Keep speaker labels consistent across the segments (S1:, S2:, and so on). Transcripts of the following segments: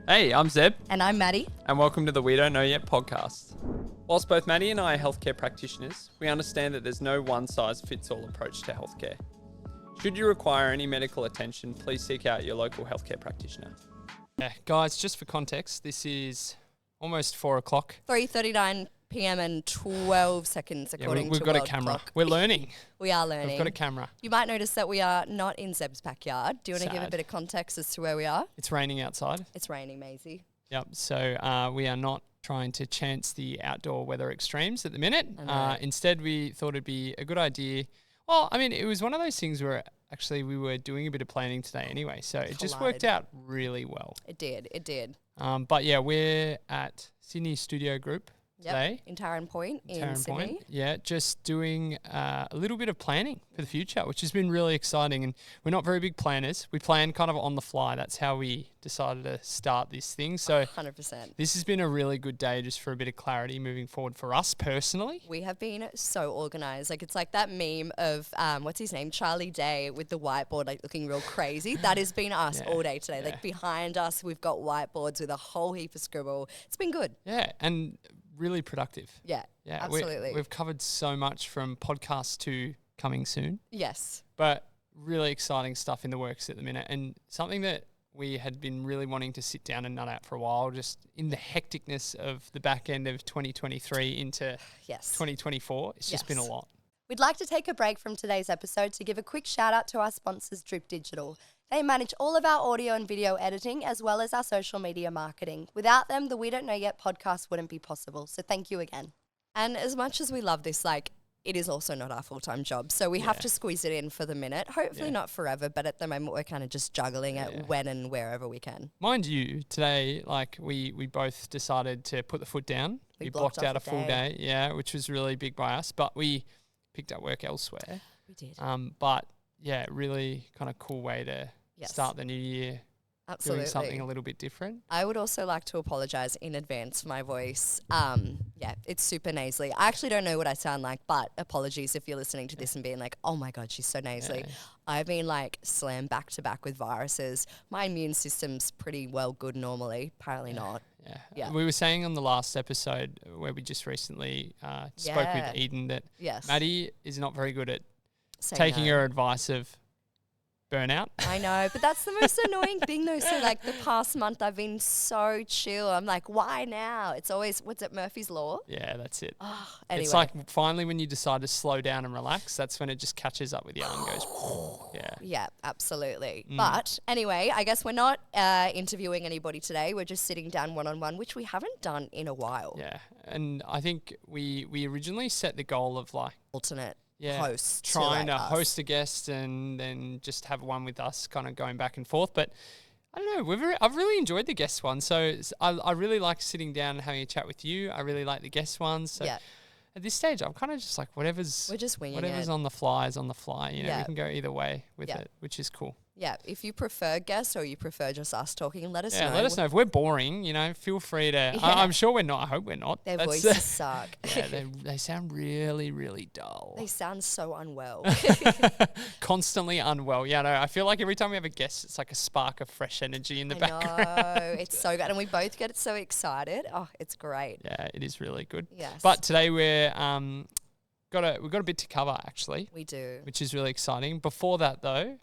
S1: Hey, I'm Zeb.
S2: And I'm Maddi.
S1: And welcome to the We Don't Know Yet podcast. Whilst both Maddi and I are healthcare practitioners, we understand that there's no one-size-fits-all approach to healthcare. Should you require any medical attention, please seek out your local healthcare practitioner. Yeah, guys, just for context, this is almost 4 o'clock.
S2: 3:39 p.m. and 12 seconds according to
S1: we've got a
S2: World
S1: camera.
S2: Clock.
S1: We're learning.
S2: We are learning.
S1: We've got a camera.
S2: You might notice that we are not in Zeb's backyard. Do you want to give a
S1: Sad.
S2: bit of context as to where we are?
S1: It's raining outside.
S2: It's raining, Maisie.
S1: Yep, so we are not trying to chance the outdoor weather extremes at the minute. Instead, we thought it'd be a good idea. Well, I mean, it was one of those things where actually we were doing a bit of planning today anyway, so it just worked out really well.
S2: It did.
S1: But yeah, we're at Sydney Studio Group today.
S2: In Tarrant Point in Sydney.
S1: Yeah, just doing a little bit of planning for the future, which has been really exciting. And we're not very big planners. We plan kind of on the fly. That's how we decided to start this thing. So
S2: 100%.
S1: This has been a really good day just for a bit of clarity moving forward for us personally.
S2: We have been so organised. Like, it's like that meme of, what's his name? Charlie Day with the whiteboard, like looking real crazy. That has been us all day today. Like, behind us, we've got whiteboards with a whole heap of scribble. It's been good.
S1: Yeah, and really productive.
S2: Yeah, absolutely.
S1: We've covered so much from podcasts to coming soon.
S2: Yes.
S1: But really exciting stuff in the works at the minute, and something that we had been really wanting to sit down and nut out for a while, just in the hecticness of the back end of 2023 into 2024. It's just been a lot.
S2: We'd like to take a break from today's episode to give a quick shout out to our sponsors, Drip Digital. They manage all of our audio and video editing as well as our social media marketing. Without them, the We Don't Know Yet podcast wouldn't be possible. So thank you again. And as much as we love this, it is also not our full-time job. So we have to squeeze it in for the minute. Hopefully not forever, but at the moment we're kind of just juggling it when and wherever we can.
S1: Mind you, today, we both decided to put the foot down. We blocked out a full day, which was really big by us, but we picked up work elsewhere.
S2: We did.
S1: But yeah, really kind of cool way to start the new year.
S2: Absolutely.
S1: Doing something a little bit different.
S2: I would also like to apologise in advance for my voice. It's super nasally. I actually don't know what I sound like, but apologies if you're listening to this and being like, oh my God, she's so nasally. Yeah. I've been slammed back to back with viruses. My immune system's pretty well good normally. Apparently not.
S1: Yeah. We were saying on the last episode where we just recently spoke with Eden that Maddi is not very good at taking her advice of burnout.
S2: I know, but that's the most annoying thing though. So the past month I've been so chill. I'm like, why now? It's always, what's it, Murphy's Law?
S1: Yeah, that's it.
S2: Anyway.
S1: It's like finally when you decide to slow down and relax, that's when it just catches up with you and goes,
S2: Yeah, absolutely. But anyway, I guess we're not interviewing anybody today. We're just sitting down one-on-one, which we haven't done in a while.
S1: Yeah, and I think we originally set the goal of
S2: alternate hosts.
S1: Trying to host a guest and then just have one with us kind of going back and forth. But I don't know, I've really enjoyed the guest one. So I really like sitting down and having a chat with you. I really like the guest ones. So at this stage, I'm kind of just like we're just winging whatever's on the fly is on the fly. You know, we can go either way with it, which is cool.
S2: Yeah, if you prefer guests or you prefer just us talking, let us know.
S1: Yeah, let us know. If we're boring, feel free to... I'm sure we're not. I hope we're not.
S2: Their voices suck.
S1: Yeah, they sound really, really dull.
S2: They sound so unwell.
S1: Constantly unwell. Yeah, no, I feel like every time we have a guest, it's like a spark of fresh energy in the background.
S2: No, it's so good. And we both get so excited. Oh, it's great.
S1: Yeah, it is really good.
S2: Yes.
S1: But today we've got a bit to cover, actually.
S2: We do.
S1: Which is really exciting. Before that, though...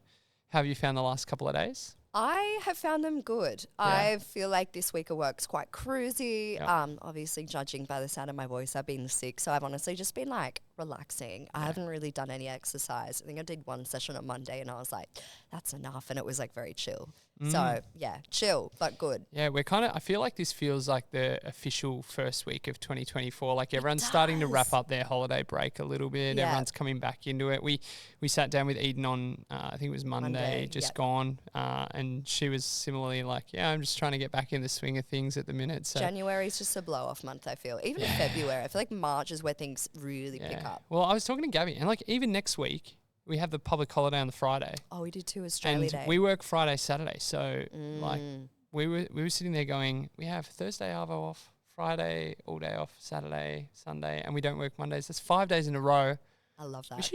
S1: How have you found the last couple of days?
S2: I have found them good. Yeah. I feel like this week of work's quite cruisy. Yep. Obviously, judging by the sound of my voice, I've been sick. So I've honestly just been relaxing. Yeah. I haven't really done any exercise. I think I did one session on Monday and I was like, that's enough. And it was very chill. So yeah, chill, but good.
S1: Yeah, I feel like this feels like the official first week of 2024. Like everyone's starting to wrap up their holiday break a little bit. Yeah. Everyone's coming back into it. We sat down with Eden on, I think it was Monday just gone. And she was similarly I'm just trying to get back in the swing of things at the minute. So
S2: January's just a blow off month, I feel. Even in February, I feel like March is where things really pick up.
S1: Well, I was talking to Gabby and even next week, we have the public holiday on the Friday.
S2: Oh, we did too, Australia Day.
S1: And we work Friday, Saturday. So we were sitting there going, we have Thursday arvo off, Friday all day off, Saturday, Sunday, and we don't work Mondays. That's 5 days in a row.
S2: I love that.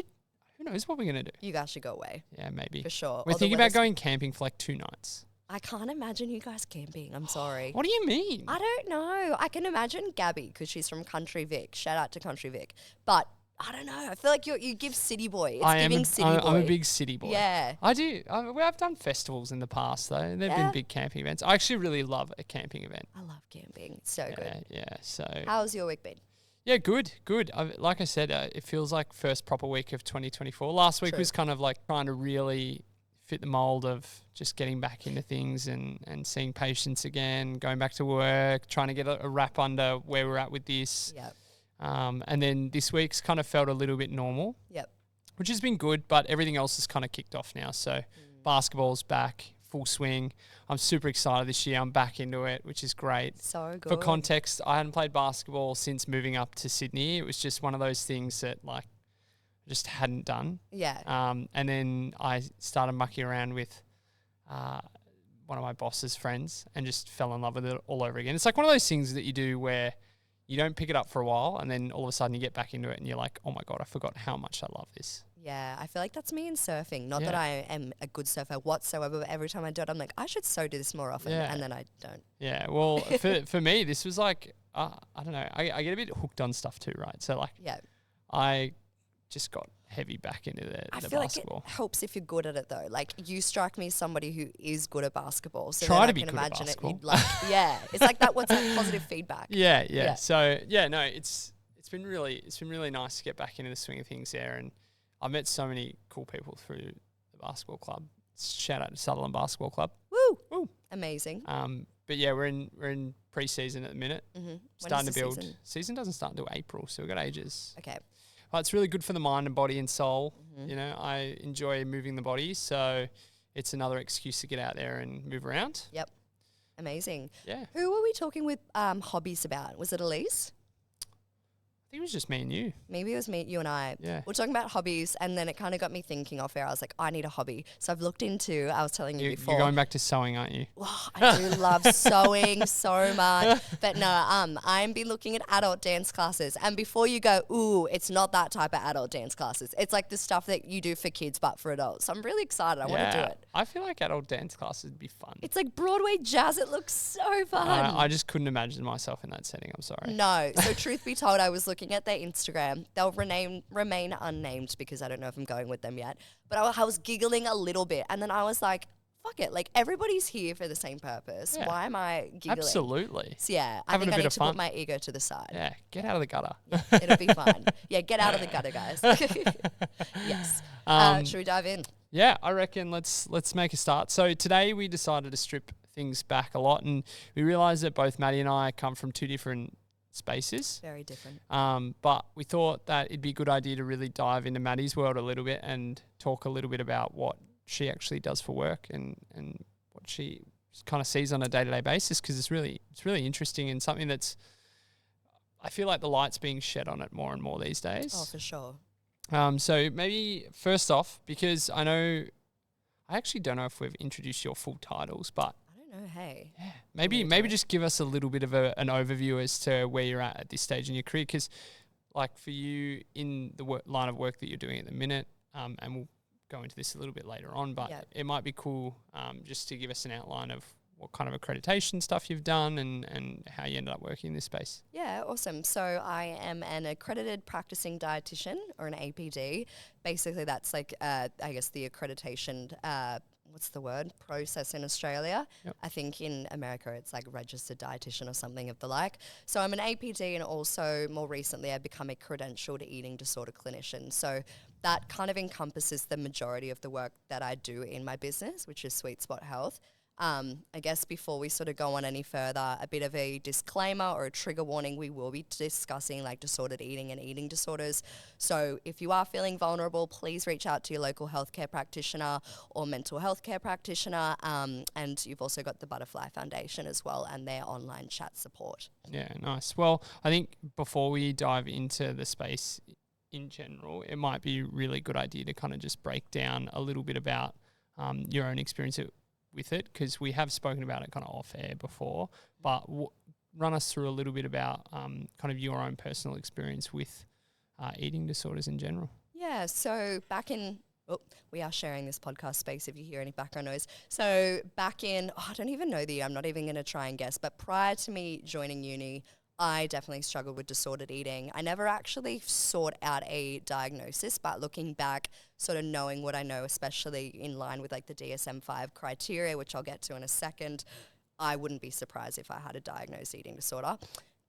S1: Who knows what we're going to do?
S2: You guys should go away.
S1: Yeah, maybe.
S2: For sure.
S1: We're thinking about going camping for 2 nights.
S2: I can't imagine you guys camping. I'm sorry.
S1: What do you mean?
S2: I don't know. I can imagine Gabby because she's from Country Vic. Shout out to Country Vic. But I don't know. I feel like you give city boy. It's giving city boy.
S1: I'm a big city boy.
S2: Yeah.
S1: I do. I've done festivals in the past though. They've been big camping events. I actually really love a camping event.
S2: I love camping. It's so good.
S1: Yeah. So.
S2: How's your week been?
S1: Yeah, good. Like I said, it feels like first proper week of 2024. Last week was kind of like trying to really fit the mold of just getting back into things and seeing patients again, going back to work, trying to get a wrap under where we're at with this.
S2: Yep.
S1: And then this week's kind of felt a little bit normal.
S2: Yep.
S1: Which has been good, but everything else has kind of kicked off now. So basketball's back, full swing. I'm super excited this year. I'm back into it, which is great.
S2: So good.
S1: For context, I hadn't played basketball since moving up to Sydney. It was just one of those things that like just hadn't done.
S2: Yeah.
S1: And then I started mucking around with one of my boss's friends and just fell in love with it all over again. It's like one of those things that you do where you don't pick it up for a while and then all of a sudden you get back into it and you're like, oh my God, I forgot how much I love this.
S2: Yeah, I feel like that's me in surfing. Not that I am a good surfer whatsoever, but every time I do it, I'm like, I should so do this more often, and then I don't.
S1: Yeah, well, for me, this was like, I don't know, I get a bit hooked on stuff too, right? So like, I just got heavy back into the basketball.
S2: Like it helps if you're good at it though. Like you strike me as somebody who is good at basketball. So
S1: Try to
S2: I
S1: be
S2: can
S1: good at
S2: imagine
S1: basketball.
S2: You'd like, it's like that. What's that positive feedback?
S1: Yeah. So no, it's been really nice to get back into the swing of things there, and I've met so many cool people through the basketball club. Shout out to Sutherland Basketball Club.
S2: Woo! Amazing.
S1: But yeah, we're in pre-season at the minute.
S2: Mm-hmm.
S1: Starting to build. Season doesn't start until April, so we've got ages.
S2: Okay.
S1: Well, it's really good for the mind and body and soul. Mm-hmm. You know, I enjoy moving the body, so it's another excuse to get out there and move around.
S2: Yep. Amazing.
S1: Yeah.
S2: Who were we talking with hobbies about? Was it Elise?
S1: I think it was just me and you.
S2: Maybe it was me, you and I.
S1: Yeah.
S2: We're talking about hobbies, and then it kind of got me thinking off air. I was like, I need a hobby. So I've looked into, I was telling you before.
S1: You're going back to sewing, aren't you?
S2: Oh, I do love sewing so much. But no, I've been looking at adult dance classes. And before you go, ooh, it's not that type of adult dance classes. It's like the stuff that you do for kids, but for adults. So I'm really excited. I want to do it.
S1: I feel like adult dance classes would be fun.
S2: It's like Broadway jazz. It looks so fun.
S1: I just couldn't imagine myself in that setting. I'm sorry.
S2: No. So truth be told, I was looking at their Instagram. They'll remain unnamed because I don't know if I'm going with them yet. But I was giggling a little bit. And then I was like, fuck it. Like, everybody's here for the same purpose. Yeah. Why am I giggling?
S1: Absolutely.
S2: So, yeah, I think I need to put my ego to the side.
S1: Yeah, get out of the gutter.
S2: Yeah, it'll be fun. Yeah, get out of the gutter, guys. Yes. Should we dive in?
S1: Yeah, I reckon let's make a start. So today we decided to strip things back a lot, and we realised that both Maddie and I come from two different spaces.
S2: Very different.
S1: But we thought that it'd be a good idea to really dive into Maddie's world a little bit and talk a little bit about what she actually does for work and what she kind of sees on a day-to-day basis, because it's really interesting and something that's, I feel like the light's being shed on it more and more these days.
S2: Oh, for sure.
S1: So maybe first off, because I actually don't know if we've introduced your full titles, but
S2: no, hey.
S1: Yeah. Maybe just give us a little bit of an overview as to where you're at this stage in your career, because like for you in the line of work that you're doing at the minute, and we'll go into this a little bit later on, but it might be cool just to give us an outline of what kind of accreditation stuff you've done and how you ended up working in this space.
S2: Yeah, awesome. So I am an accredited practicing dietitian, or an APD. Basically, that's like, I guess the accreditation what's the word, process in Australia. Yep. I think in America it's like registered dietitian or something of the like. So I'm an APD, and also more recently I've become a credentialed eating disorder clinician. So that kind of encompasses the majority of the work that I do in my business, which is Sweetspot Health. I guess before we sort of go on any further, a bit of a disclaimer or a trigger warning. We will be discussing like disordered eating and eating disorders. So if you are feeling vulnerable, please reach out to your local healthcare practitioner or mental health care practitioner. And you've also got the Butterfly Foundation as well, and their online chat support.
S1: Yeah, nice. Well, I think before we dive into the space in general, it might be a really good idea to kind of just break down a little bit about your own experience with it, because we have spoken about it kind of off air before, but run us through a little bit about kind of your own personal experience with eating disorders in general.
S2: Yeah, so back in Oh, we are sharing this podcast space if you hear any background noise. So back in, I don't even know the year, I'm not even going to try and guess, but prior to me joining uni, I definitely struggled with disordered eating. I never actually sought out a diagnosis, but looking back, sort of knowing what I know, especially in line with like the DSM-5 criteria, which I'll get to in a second, I wouldn't be surprised if I had a diagnosed eating disorder.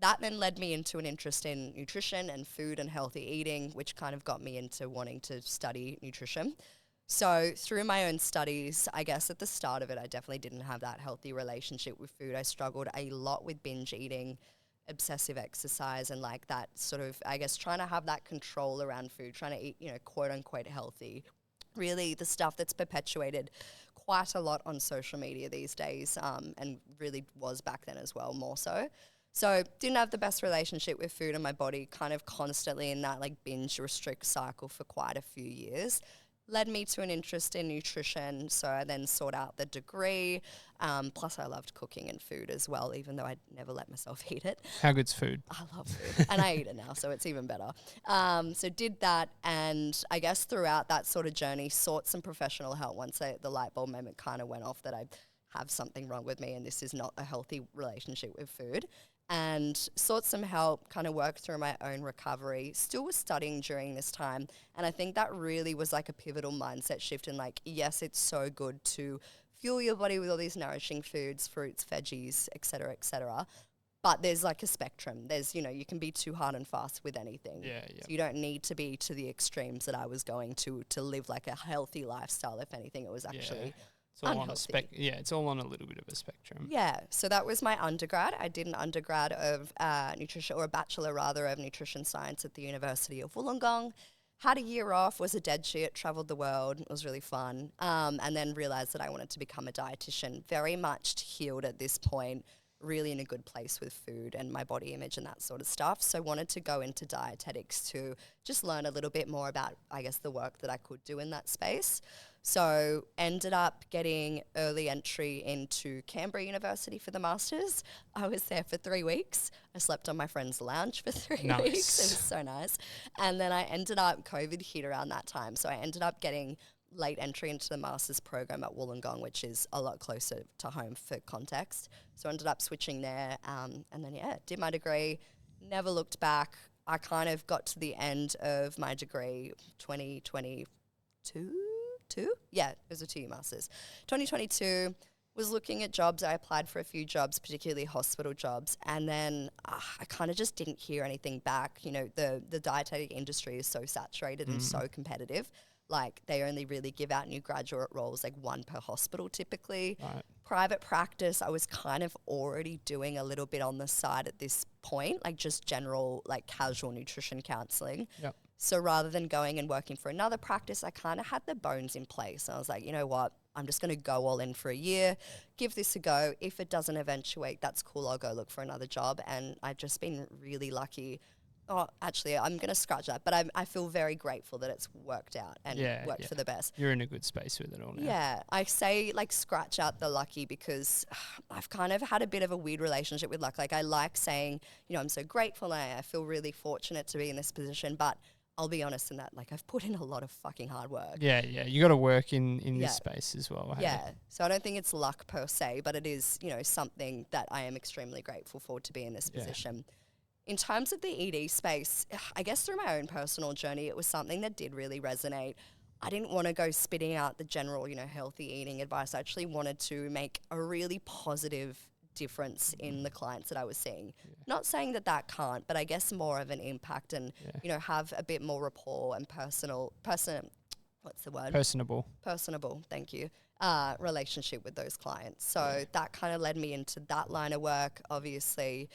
S2: That then led me into an interest in nutrition and food and healthy eating, which kind of got me into wanting to study nutrition. So through my own studies, I guess at the start of it, I definitely didn't have that healthy relationship with food. I struggled a lot with binge eating, obsessive exercise, and like that sort of, I guess, trying to have that control around food, trying to eat, quote unquote healthy. Really the stuff that's perpetuated quite a lot on social media these days, and really was back then as well, more so. So didn't have the best relationship with food and my body, kind of constantly in that like binge restrict cycle for quite a few years. Led me to an interest in nutrition, so I then sought out the degree. Plus I loved cooking and food as well, even though I'd never let myself eat it.
S1: How good's food?
S2: I love food, and I eat it now, so it's even better. So did that, and I guess throughout that sort of journey, sought some professional help once the light bulb moment kind of went off that I have something wrong with me and this is not a healthy relationship with food. And sought some help, kind of worked through my own recovery, still was studying during this time. And I think that really was like a pivotal mindset shift in like, yes, it's so good to fuel your body with all these nourishing foods, fruits, veggies, et cetera, but there's like a spectrum. There's, you can be too hard and fast with anything.
S1: Yeah.
S2: So you don't need to be to the extremes that I was going to live like a healthy lifestyle. If anything, it was actually
S1: It's all
S2: unhealthy.
S1: on it's all on a little bit of a spectrum.
S2: Yeah, so that was my undergrad. I did an undergrad of nutrition, or a bachelor rather, of nutrition science at the University of Wollongong. Had a year off, was a dead shit, travelled the world. It was really fun. And then realised that I wanted to become a dietitian. Very much healed at this point, really in a good place with food and my body image and that sort of stuff. So wanted to go into dietetics to just learn a little bit more about, I guess, the work that I could do in that space. So ended up getting early entry into Canberra University for the Masters. I was there for 3 weeks. I slept on my friend's lounge for 3
S1: Nice.
S2: weeks. It was so nice. And then I ended up, COVID hit around that time. So I ended up getting late entry into the Masters program at Wollongong, which is a lot closer to home for context. So I ended up switching there. And then, did my degree, never looked back. I kind of got to the end of my degree 2022. Yeah, it was a 2-year master's. 2022, was looking at jobs. I applied for a few jobs, particularly hospital jobs, and then I kind of just didn't hear anything back. The dietetic industry is so saturated and so competitive. Like, they only really give out new graduate roles, like 1 per hospital typically.
S1: Right.
S2: Private practice, I was kind of already doing a little bit on the side at this point, like just general, like casual nutrition counselling.
S1: Yep.
S2: So rather than going and working for another practice, I kind of had the bones in place. I was like, you know what? I'm just going to go all in for a year, give this a go. If it doesn't eventuate, that's cool. I'll go look for another job. And I've just been really lucky. Oh, actually, I'm going to scratch that. But I feel very grateful that it's worked out and worked for the best.
S1: You're in a good space with it all now.
S2: Yeah, I say like scratch out the lucky because I've kind of had a bit of a weird relationship with luck. Like, I like saying, I'm so grateful and I feel really fortunate to be in this position. But I'll be honest in that, like, I've put in a lot of fucking hard work.
S1: Yeah. You got to work in this space as well. Hey?
S2: Yeah. So I don't think it's luck per se, but it is, something that I am extremely grateful for to be in this position. In terms of the ED space, I guess through my own personal journey, it was something that did really resonate. I didn't want to go spitting out the general, healthy eating advice. I actually wanted to make a really positive difference in the clients that I was seeing. Not saying that can't, but I guess more of an impact and, have a bit more rapport and personable, thank you, relationship with those clients. So that kind of led me into that line of work. Obviously,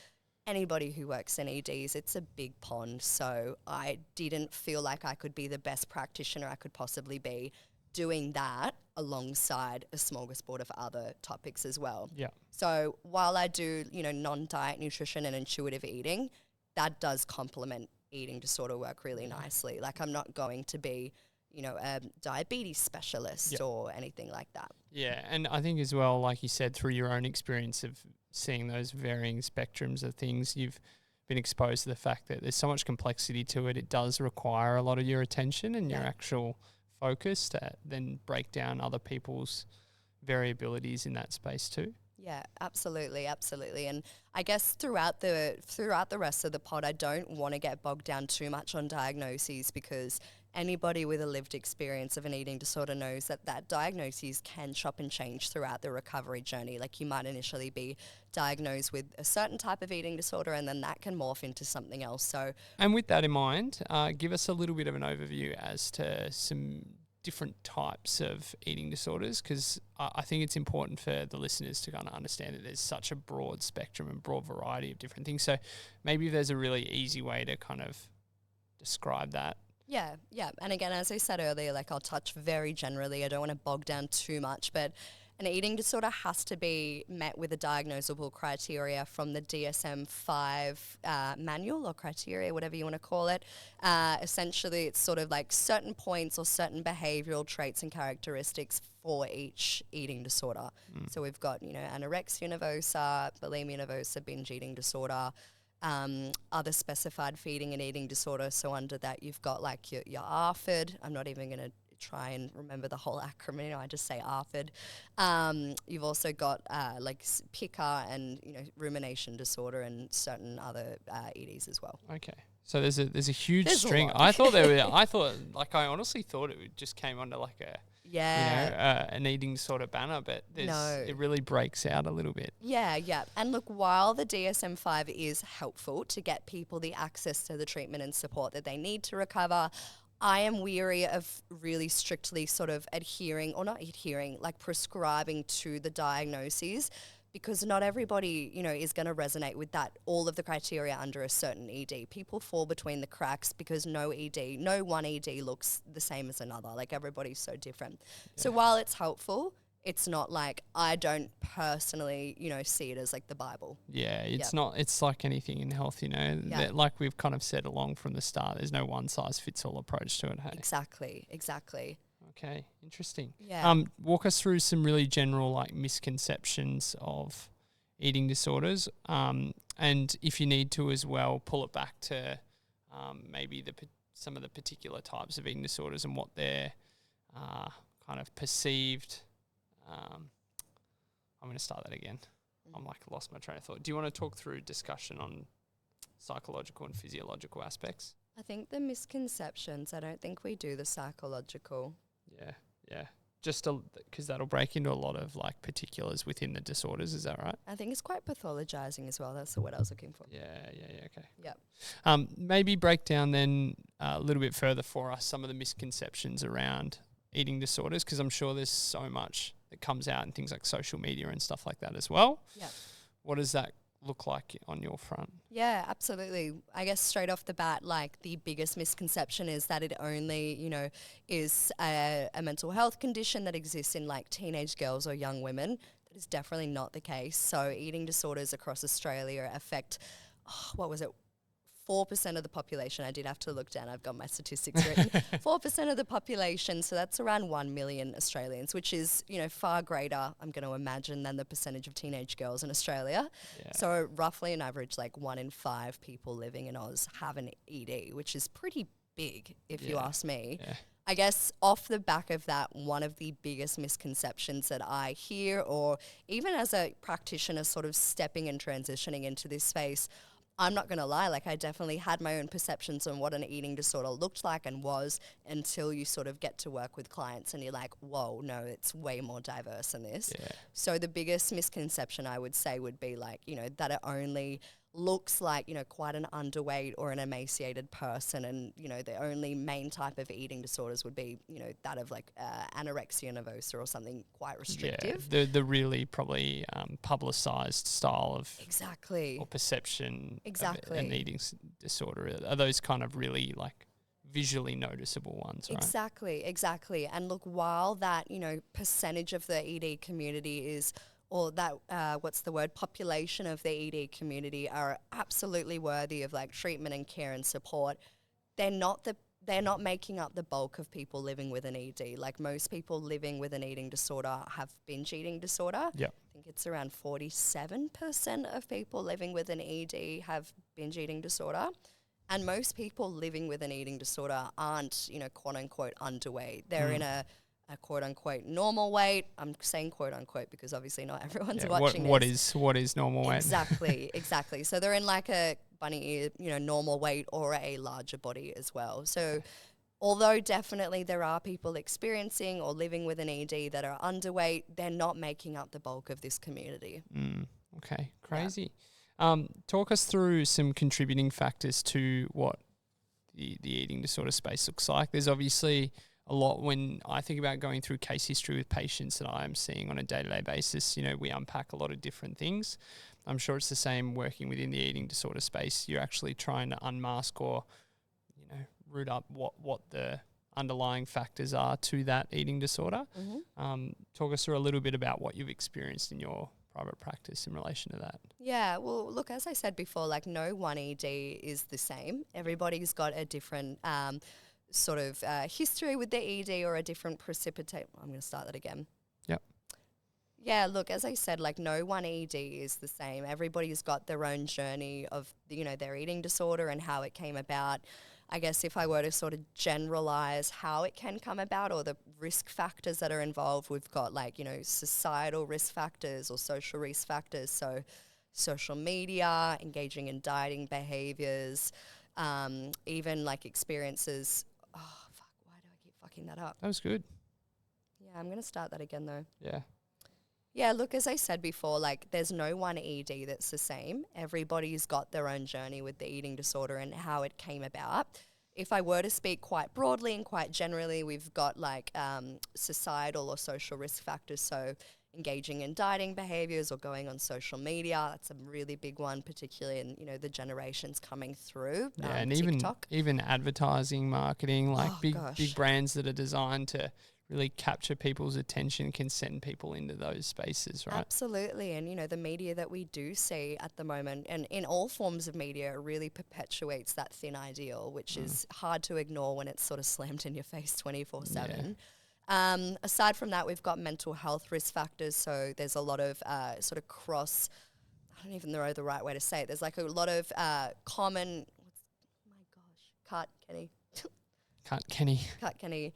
S2: anybody who works in EDs, it's a big pond. So I didn't feel like I could be the best practitioner I could possibly be doing that alongside a smorgasbord of other topics as well.
S1: Yeah.
S2: So while I do, non-diet nutrition and intuitive eating, that does complement eating disorder work really nicely. Like, I'm not going to be, a diabetes specialist or anything like that.
S1: Yeah, and I think as well, like you said, through your own experience of seeing those varying spectrums of things, you've been exposed to the fact that there's so much complexity to it. It does require a lot of your attention and your actual focus to then break down other people's variabilities in that space too.
S2: Yeah, absolutely, absolutely. And I guess throughout the rest of the pod, I don't want to get bogged down too much on diagnoses, because anybody with a lived experience of an eating disorder knows that diagnoses can chop and change throughout the recovery journey. Like, you might initially be diagnosed with a certain type of eating disorder, and then that can morph into something else. So,
S1: and with that in mind, give us a little bit of an overview as to some different types of eating disorders, because I think it's important for the listeners to kind of understand that there's such a broad spectrum and broad variety of different things. So maybe if there's a really easy way to kind of describe that.
S2: Yeah. And again, as I said earlier, like, I'll touch very generally. I don't want to bog down too much, but an eating disorder has to be met with a diagnosable criteria from the DSM-5 manual or criteria, whatever you want to call it. Essentially, it's sort of like certain points or certain behavioral traits and characteristics for each eating disorder. So we've got, anorexia nervosa, bulimia nervosa, binge eating disorder, other specified feeding and eating disorder. So under that, you've got like your ARFID. I'm not even going to try and remember the whole acronym. I just say ARFID. You've also got like picker and rumination disorder and certain other EDs as well.
S1: Okay, so there's a huge
S2: There's
S1: string.
S2: I
S1: honestly thought it just came under like a an eating disorder banner, but it really breaks out a little bit.
S2: Yeah. And look, while the DSM-5 is helpful to get people the access to the treatment and support that they need to recover, I am weary of really strictly sort of prescribing to the diagnoses, because not everybody, is going to resonate with that, all of the criteria under a certain ED. People fall between the cracks because no one ED looks the same as another. Like, everybody's so different. Yeah. So while it's helpful, it's not like, I don't personally, see it as like the Bible.
S1: Yeah, it's not. It's like anything in health, that, like we've kind of said along from the start, there's no one size fits all approach to it. Hey?
S2: Exactly.
S1: Okay, interesting.
S2: Yeah.
S1: Walk us through some really general like misconceptions of eating disorders, and if you need to as well, pull it back to maybe some of the particular types of eating disorders and what they're kind of perceived. I'm going to start that again. I'm like lost my train of thought. Do you want to talk through discussion on psychological and physiological aspects?
S2: I think the misconceptions, I don't think we do the psychological.
S1: Yeah. Just because that'll break into a lot of like particulars within the disorders. Is that right?
S2: I think it's quite pathologizing as well. That's the word I was looking for.
S1: Yeah. Okay.
S2: Yep.
S1: Maybe break down then a little bit further for us some of the misconceptions around eating disorders, because I'm sure there's so much that comes out in things like social media and stuff like that as well.
S2: Yeah.
S1: What does that look like on your front?
S2: Yeah, absolutely. I guess straight off the bat, like, the biggest misconception is that it only, is a mental health condition that exists in like teenage girls or young women. That is definitely not the case. So eating disorders across Australia affect, 4% of the population. I did have to look down. I've got my statistics written. 4% of the population, so that's around 1 million Australians, which is, far greater, I'm going to imagine, than the percentage of teenage girls in Australia. Yeah. So roughly an average, like 1 in 5 people living in Oz have an ED, which is pretty big if you ask me. Yeah. I guess off the back of that, one of the biggest misconceptions that I hear, or even as a practitioner sort of stepping and transitioning into this space, I'm not going to lie, like, I definitely had my own perceptions on what an eating disorder looked like and was, until you sort of get to work with clients and you're like, whoa, no, it's way more diverse than this. Yeah. So the biggest misconception I would say would be like, that it only looks like, quite an underweight or an emaciated person, and, the only main type of eating disorders would be, that of like anorexia nervosa or something quite restrictive.
S1: Yeah, the really probably publicised style of
S2: exactly
S1: or perception
S2: exactly
S1: of an eating disorder are those kind of really like visually noticeable ones, right?
S2: Exactly. And look, while that, percentage of the ED community is, or that, population of the ED community are absolutely worthy of like treatment and care and support, they're not making up the bulk of people living with an ED. Like, most people living with an eating disorder have binge eating disorder.
S1: Yeah.
S2: I think it's around 47% of people living with an ED have binge eating disorder. And most people living with an eating disorder aren't, quote unquote underweight. They're in a quote unquote normal weight. I'm saying quote unquote because obviously not everyone's watching this.
S1: What is normal weight?
S2: Exactly. So they're in like a bunny ear, normal weight or a larger body as well. So although definitely there are people experiencing or living with an ED that are underweight, they're not making up the bulk of this community.
S1: Okay, crazy. Talk us through some contributing factors to what the eating disorder space looks like. There's obviously a lot when I think about going through case history with patients that I'm seeing on a day-to-day basis. We unpack a lot of different things. I'm sure it's the same working within the eating disorder space. You're actually trying to unmask or, root up what the underlying factors are to that eating disorder. Talk us through a little bit about what you've experienced in your private practice in relation to that.
S2: Yeah, well, look, as I said before, like no one ED is the same. Everybody's got a different sort of history with the ED or a different precipitate. I'm going to start that again.
S1: Yep.
S2: Yeah, look, as I said, like no one ED is the same. Everybody's got their own journey of, their eating disorder and how it came about. I guess if I were to sort of generalize how it can come about or the risk factors that are involved, we've got like, societal risk factors or social risk factors. So social media, engaging in dieting behaviors, even like experiences. Oh, fuck, why do I keep fucking that up?
S1: That was good.
S2: Yeah, I'm going to start that again though.
S1: Yeah.
S2: Yeah, look, as I said before, like there's no one ED that's the same. Everybody's got their own journey with the eating disorder and how it came about. If I were to speak quite broadly and quite generally, we've got like societal or social risk factors. So engaging in dieting behaviors or going on social media, that's a really big one, particularly in, the generations coming through.
S1: Yeah, and
S2: TikTok.
S1: even advertising, marketing, like big
S2: gosh.
S1: brands that are designed to really capture people's attention can send people into those spaces, right?
S2: Absolutely. And, the media that we do see at the moment and in all forms of media really perpetuates that thin ideal, which is hard to ignore when it's sort of slammed in your face 24/7. Aside from that, we've got mental health risk factors. So there's a lot of sort of I don't even know the right way to say it. There's like a lot of common, Cut Kenny.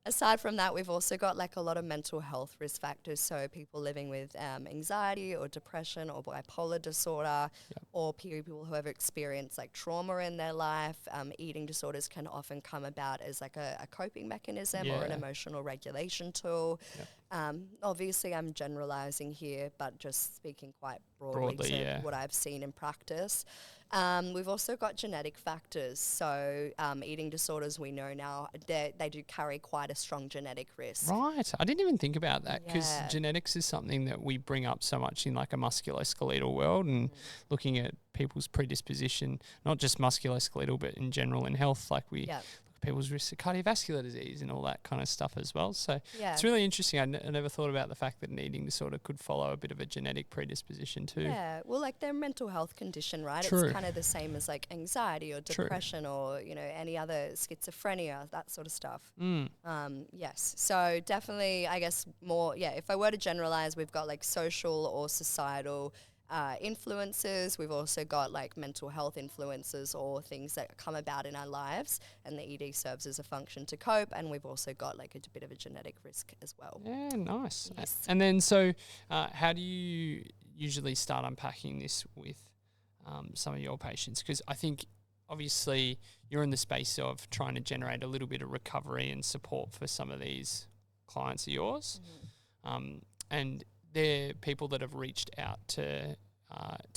S2: Aside from that, we've also got like a lot of mental health risk factors. So people living with anxiety or depression or bipolar disorder or people who have experienced like trauma in their life. Eating disorders can often come about as like a coping mechanism or an emotional regulation tool. Obviously, I'm generalizing here, but just speaking quite broadly to what I've seen in practice. We've also got genetic factors. So eating disorders, we know now, they do carry quite a strong genetic risk.
S1: Right. I didn't even think about that because genetics is something that we bring up so much in like a musculoskeletal world and looking at people's predisposition, not just musculoskeletal, but in general in health, like we look at people's risk of cardiovascular disease and all that kind of stuff as well. So it's really interesting. I never thought about the fact that an eating disorder could follow a bit of a genetic predisposition too.
S2: Yeah, well, like their mental health condition, right?
S1: True.
S2: It's kind of the same as like anxiety or depression or, any other schizophrenia, that sort of stuff. Yes, so definitely, I guess more, if I were to generalize, we've got like social or societal influences. We've also got like mental health influences or things that come about in our lives, and the ED serves as a function to cope. And we've also got like a bit of a genetic risk as well.
S1: Yeah, nice.
S2: Yes.
S1: And then so how do you usually start unpacking this with some of your patients? Because I think obviously you're in the space of trying to generate a little bit of recovery and support for some of these clients of yours. And they're people that have reached out to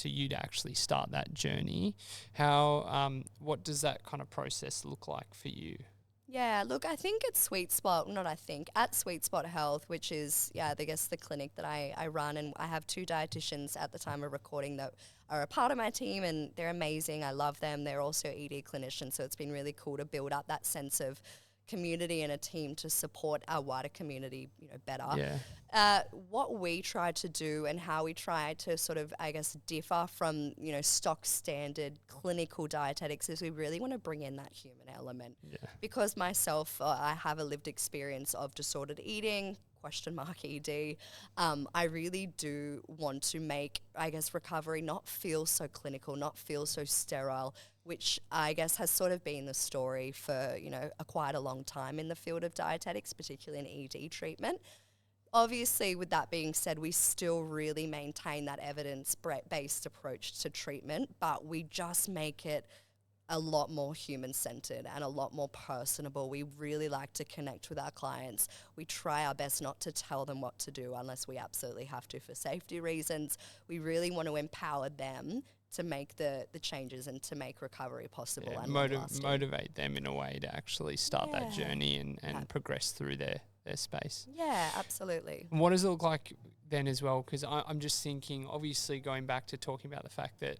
S1: you to actually start that journey. What does that kind of process look like for you?
S2: Yeah, look, I think at Sweetspot Health, which is, I guess the clinic that I run, and I have 2 dietitians at the time of recording that are a part of my team, and they're amazing. I love them. They're also ED clinicians, so it's been really cool to build up that sense of community and a team to support our wider community, better. What we try to do and how we try to sort of, I guess, differ from, stock standard clinical dietetics is we really want to bring in that human element. Because myself, I have a lived experience of disordered eating, ED, I really do want to make, I guess, recovery not feel so clinical, not feel so sterile, which I guess has sort of been the story for, quite a long time in the field of dietetics, particularly in ED treatment. Obviously, with that being said, we still really maintain that evidence-based approach to treatment, but we just make it a lot more human-centered and a lot more personable. We really like to connect with our clients. We try our best not to tell them what to do unless we absolutely have to for safety reasons. We really want to empower them to make the changes and to make recovery possible and long-lasting.
S1: Motivate them in a way to actually start that journey and progress through their space.
S2: Yeah, absolutely.
S1: And what does it look like then as well? Because I'm just thinking, obviously going back to talking about the fact that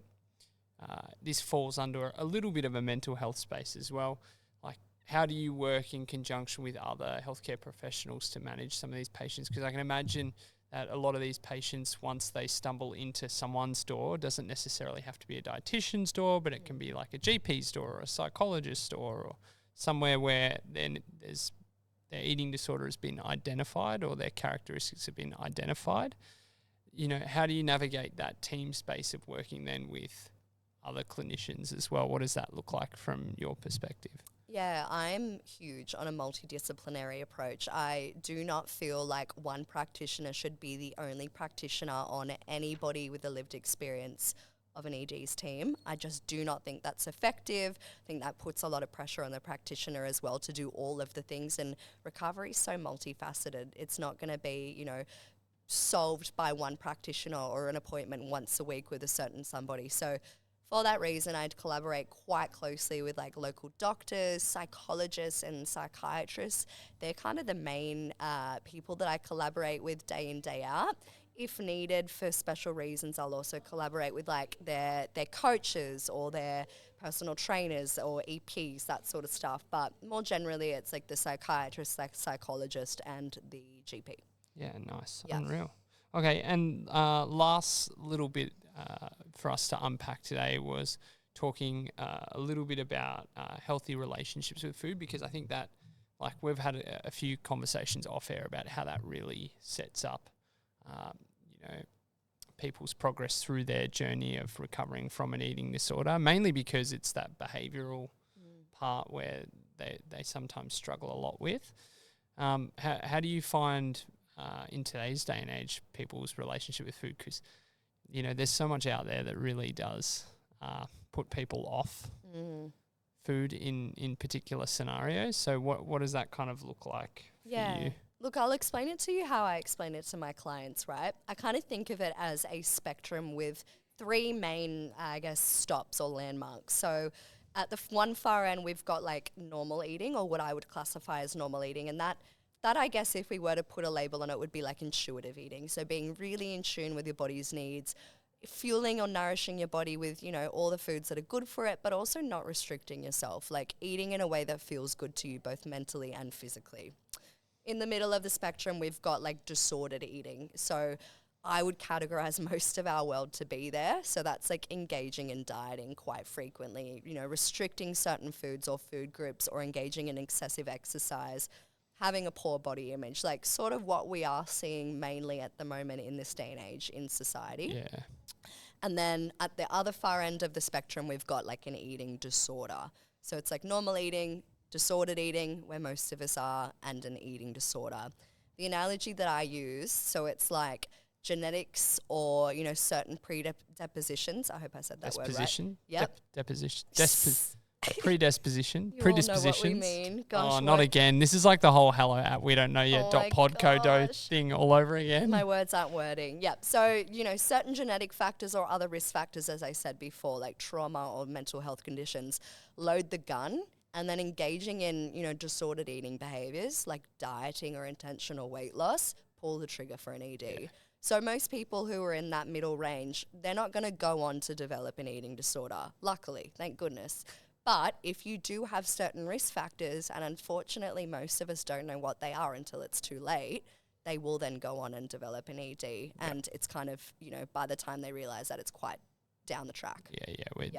S1: this falls under a little bit of a mental health space as well. Like, how do you work in conjunction with other healthcare professionals to manage some of these patients? Because I can imagine that a lot of these patients, once they stumble into someone's door, doesn't necessarily have to be a dietitian's door, but it can be like a GP's door or a psychologist's door or somewhere where then their eating disorder has been identified or their characteristics have been identified. How do you navigate that team space of working then with other clinicians as well? What does that look like from your perspective?
S2: Yeah, I'm huge on a multidisciplinary approach. I do not feel like one practitioner should be the only practitioner on anybody with a lived experience of an ED's team. I just do not think that's effective. I think that puts a lot of pressure on the practitioner as well to do all of the things, and recovery is so multifaceted. It's not going to be, solved by one practitioner or an appointment once a week with a certain somebody. So for that reason, I'd collaborate quite closely with like local doctors, psychologists and psychiatrists. They're kind of the main people that I collaborate with day in, day out. If needed for special reasons, I'll also collaborate with like their coaches or their personal trainers or EPs, that sort of stuff. But more generally, it's like the psychiatrist, psychologist and the GP.
S1: Yeah, nice. Yep. Unreal. Okay, and last little bit for us to unpack today was talking a little bit about healthy relationships with food, because I think that, like, we've had a few conversations off air about how that really sets up, people's progress through their journey of recovering from an eating disorder, mainly because it's that behavioural part where they sometimes struggle a lot with. How do you find in today's day and age people's relationship with food? Because there's so much out there that really does put people off food in particular scenarios. So what does that kind of look like for you?
S2: Look, I'll explain it to you how I explain it to my clients, right? I kind of think of it as a spectrum with three main, stops or landmarks. So at the one far end, we've got like normal eating, or what I would classify as normal eating. And that I guess if we were to put a label on it, would be like intuitive eating. So being really in tune with your body's needs, fueling or nourishing your body with, all the foods that are good for it, but also not restricting yourself, like eating in a way that feels good to you, both mentally and physically. In the middle of the spectrum, we've got like disordered eating. So I would categorize most of our world to be there. So that's like engaging in dieting quite frequently, restricting certain foods or food groups, or engaging in excessive exercise, having a poor body image, like sort of what we are seeing mainly at the moment in this day and age in society.
S1: Yeah.
S2: And then at the other far end of the spectrum, we've got like an eating disorder. So it's like normal eating, disordered eating, where most of us are, and an eating disorder. The analogy that I use, so it's like genetics or, certain predispositions. I hope I said that word right. Yep.
S1: Predisposition.
S2: You all know what we mean. Gosh,
S1: not again. This is like the whole hello at we don't know yet .podco thing all over again.
S2: My words aren't wording. Yep. So, certain genetic factors or other risk factors, as I said before, like trauma or mental health conditions, load the gun. And then engaging in, disordered eating behaviors like dieting or intentional weight loss, pull the trigger for an ED. Yeah. So most people who are in that middle range, they're not going to go on to develop an eating disorder, luckily, thank goodness. But if you do have certain risk factors, and unfortunately most of us don't know what they are until it's too late, they will then go on and develop an ED. Yeah. And it's kind of, by the time they realize that, it's quite down the track.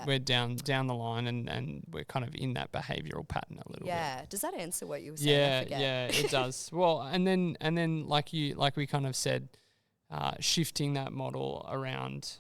S1: We're down the line, and we're kind of in that behavioural pattern a little bit.
S2: Yeah. Does that answer what you were saying? I forget.
S1: Yeah, it does. Well, and then like we kind of said, shifting that model around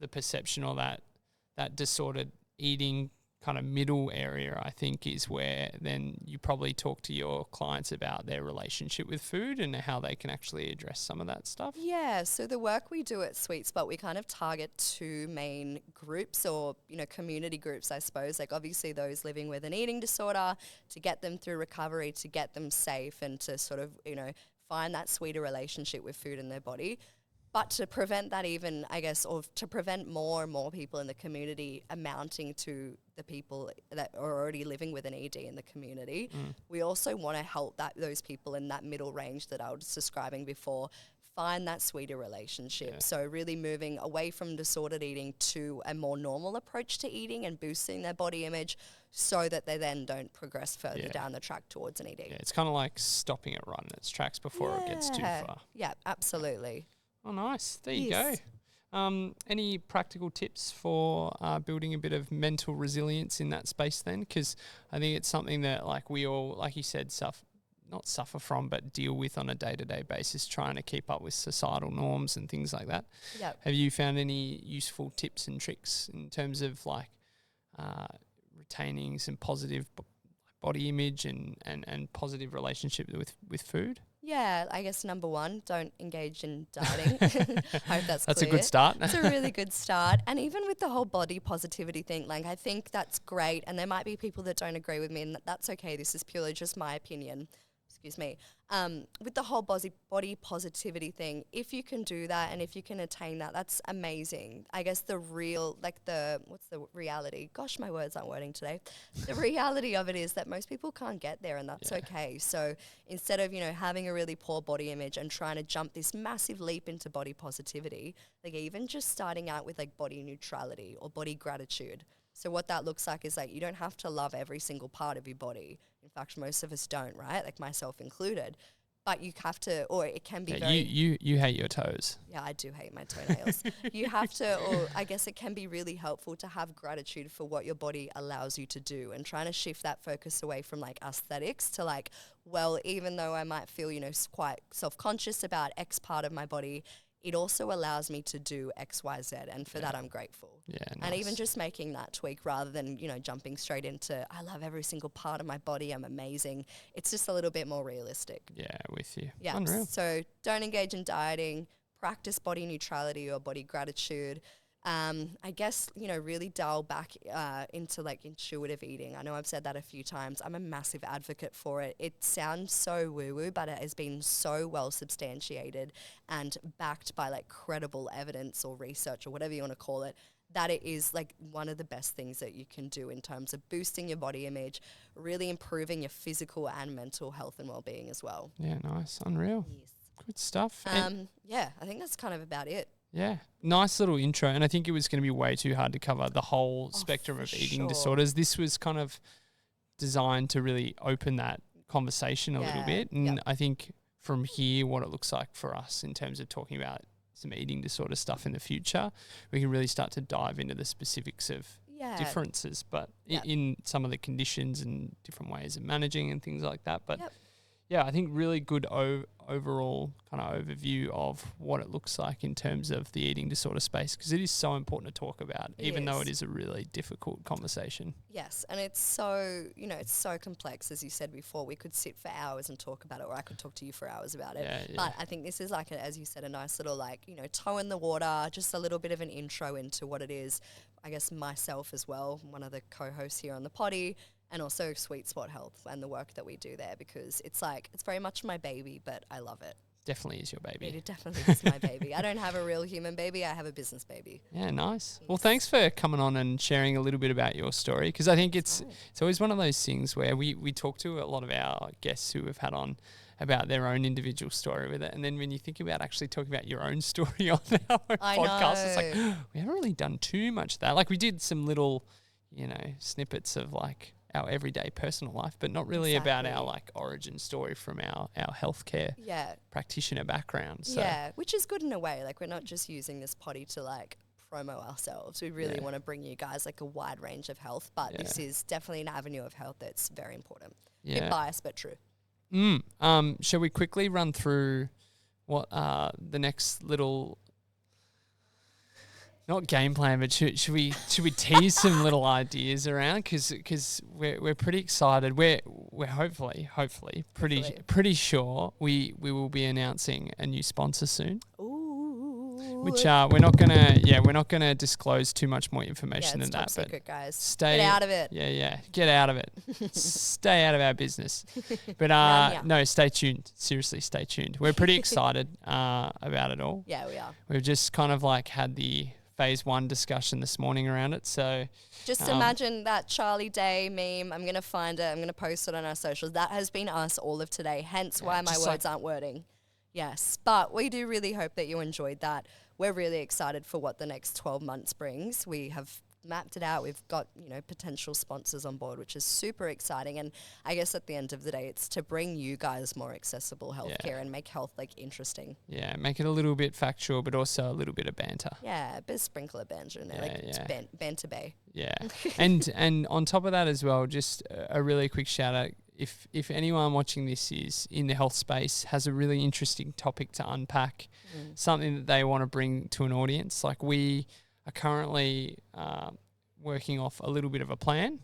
S1: the perception, or that disordered eating kind of middle area, I think, is where then you probably talk to your clients about their relationship with food and how they can actually address some of that stuff.
S2: Yeah, so the work we do at Sweetspot, we kind of target two main groups, or, community groups, I suppose. Like, obviously those living with an eating disorder, to get them through recovery, to get them safe, and to sort of, find that sweeter relationship with food in their body. But to prevent that even, I guess, or to prevent more and more people in the community amounting to the people that are already living with an ED in the community, we also want to help those people in that middle range that I was describing before find that sweeter relationship. Yeah. So really moving away from disordered eating to a more normal approach to eating and boosting their body image, so that they then don't progress further down the track towards an ED.
S1: Yeah, it's kind of like stopping it right in its tracks before it gets too far.
S2: Yeah, absolutely.
S1: Oh, nice. There you go. Any practical tips for building a bit of mental resilience in that space then? Because I think it's something that, like, we all, like you said, not suffer from, but deal with on a day-to-day basis, trying to keep up with societal norms and things like that.
S2: Yep.
S1: Have you found any useful tips and tricks in terms of, like, retaining some positive body image and positive relationship with food?
S2: Yeah, I guess number one, don't engage in dieting. I hope that's
S1: clear.
S2: A
S1: good start.
S2: It's a really good start. And even with the whole body positivity thing, like, I think that's great. And there might be people that don't agree with me, and that's okay. This is purely just my opinion. Excuse me. With the whole body positivity thing, if you can do that and if you can attain that, that's amazing. I guess what's the reality? Gosh, my words aren't wording today. The reality of it is that most people can't get there, and that's okay. So instead of, having a really poor body image and trying to jump this massive leap into body positivity, like, even just starting out with, like, body neutrality or body gratitude. So what that looks like is, like, you don't have to love every single part of your body. In fact, most of us don't, right? Like, myself included. But you have to, or it can be very...
S1: You hate your toes.
S2: Yeah, I do hate my toenails. You have to, or I guess it can be really helpful to have gratitude for what your body allows you to do, and trying to shift that focus away from, like, aesthetics to, like, well, even though I might feel, quite self-conscious about X part of my body, it also allows me to do X, Y, Z, and for that I'm grateful.
S1: Yeah, nice.
S2: And even just making that tweak rather than, jumping straight into, I love every single part of my body, I'm amazing. It's just a little bit more realistic.
S1: Yeah, with you.
S2: Yeah.
S1: Unreal.
S2: So don't engage in dieting, practice body neutrality or body gratitude. I guess, really dial back into, like, intuitive eating. I know I've said that a few times. I'm a massive advocate for it. It sounds so woo-woo, but it has been so well substantiated and backed by, like, credible evidence or research or whatever you want to call it, that it is, like, one of the best things that you can do in terms of boosting your body image, really improving your physical and mental health and well-being as well.
S1: Yeah, nice. Unreal.
S2: Yes.
S1: Good stuff.
S2: Yeah, I think that's kind of about it.
S1: Yeah, nice little intro. And I think it was going to be way too hard to cover the whole spectrum of eating disorders. This was kind of designed to really open that conversation a little bit. And I think from here, what it looks like for us in terms of talking about some eating disorder stuff in the future, we can really start to dive into the specifics of differences, but in some of the conditions and different ways of managing and things like that. But yeah, I think really good overall kind of overview of what it looks like in terms of the eating disorder space, because it is so important to talk about, even though it is a really difficult conversation.
S2: Yes, and it's so, it's so complex, as you said before. We could sit for hours and talk about it, or I could talk to you for hours about it.
S1: Yeah.
S2: But I think this is, like, as you said, a nice little, like, toe in the water, just a little bit of an intro into what it is. I guess myself as well, one of the co-hosts here on the potty, and also Sweetspot Health and the work that we do there, because it's, like, it's very much my baby, but I love it.
S1: Definitely is your baby.
S2: It definitely is my baby. I don't have a real human baby. I have a business baby.
S1: Yeah, nice. Yes. Well, thanks for coming on and sharing a little bit about your story, because I think it's always one of those things where we talk to a lot of our guests who have had on about their own individual story with it. And then when you think about actually talking about your own story on our podcast, it's like, we haven't really done too much of that. Like, we did some little, snippets of, like, our everyday personal life, but not really about our, like, origin story from our healthcare practitioner background. So.
S2: Yeah, which is good in a way. Like, we're not just using this potty to, like, promo ourselves. We really want to bring you guys like a wide range of health, but this is definitely an avenue of health that's very important.
S1: Yeah.
S2: Bit biased, but true.
S1: Shall we quickly run through what the next little, not game plan, but should we tease some little ideas around? Because we're pretty excited. We're hopefully pretty sure we will be announcing a new sponsor soon. Which we're not gonna disclose too much more information than that.
S2: Top secret, guys.
S1: Get
S2: out of it.
S1: Get out of it. Stay out of our business. But no, stay tuned. Seriously, stay tuned. We're pretty excited about it all.
S2: Yeah, we are.
S1: We've just kind of like had the phase 1 discussion this morning around it. So
S2: just imagine that Charlie Day meme. I'm gonna find it. I'm gonna post it on our socials. That has been us all of today. Hence why my words aren't wording. Yes, but we do really hope that you enjoyed that. We're really excited for what the next 12 months brings. We have mapped it out. We've got, potential sponsors on board, which is super exciting. And I guess at the end of the day, it's to bring you guys more accessible healthcare and make health interesting.
S1: Yeah, make it a little bit factual, but also a little bit of banter.
S2: Yeah, a bit of sprinkle of banter in there. It's banter bay.
S1: Yeah, and on top of that as well, just a really quick shout out. If anyone watching this is in the health space, has a really interesting topic to unpack, something that they want to bring to an audience, like we are currently working off a little bit of a plan.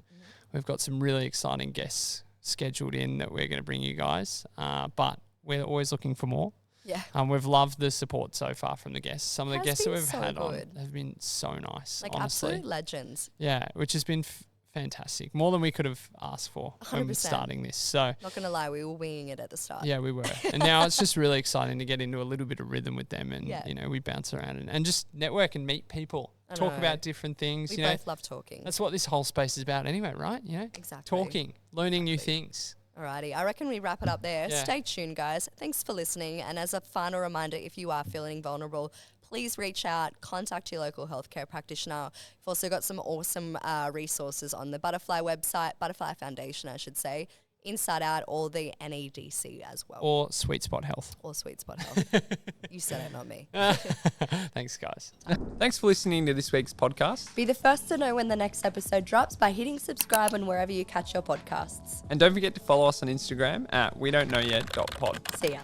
S1: We've got some really exciting guests scheduled in that we're going to bring you guys, but we're always looking for more.
S2: Yeah.
S1: We've loved the support so far from the guests. Some of the guests that we've had on have been so nice,
S2: like
S1: honestly.
S2: Absolute legends.
S1: Yeah, which has been fantastic. More than we could have asked for
S2: 100%.
S1: when starting this. So
S2: not going to lie, we were winging it at the start.
S1: Yeah, we were. And now it's just really exciting to get into a little bit of rhythm with them and, we bounce around and just network and meet people. Talk about different things.
S2: We both love talking.
S1: That's what this whole space is about anyway, right?
S2: Exactly.
S1: Talking, learning new things.
S2: Alrighty, I reckon we wrap it up there. Yeah. Stay tuned, guys. Thanks for listening. And as a final reminder, if you are feeling vulnerable, please reach out, contact your local healthcare practitioner. We've also got some awesome resources on the Butterfly website, Butterfly Foundation, I should say, Inside Out, or the NEDC as well.
S1: Or Sweetspot Health.
S2: Or Sweetspot Health. You said it, not me.
S1: Thanks, guys. Thanks for listening to this week's podcast.
S2: Be the first to know when the next episode drops by hitting subscribe on wherever you catch your podcasts.
S1: And don't forget to follow us on Instagram at wedon'tknowyet.pod.
S2: See ya.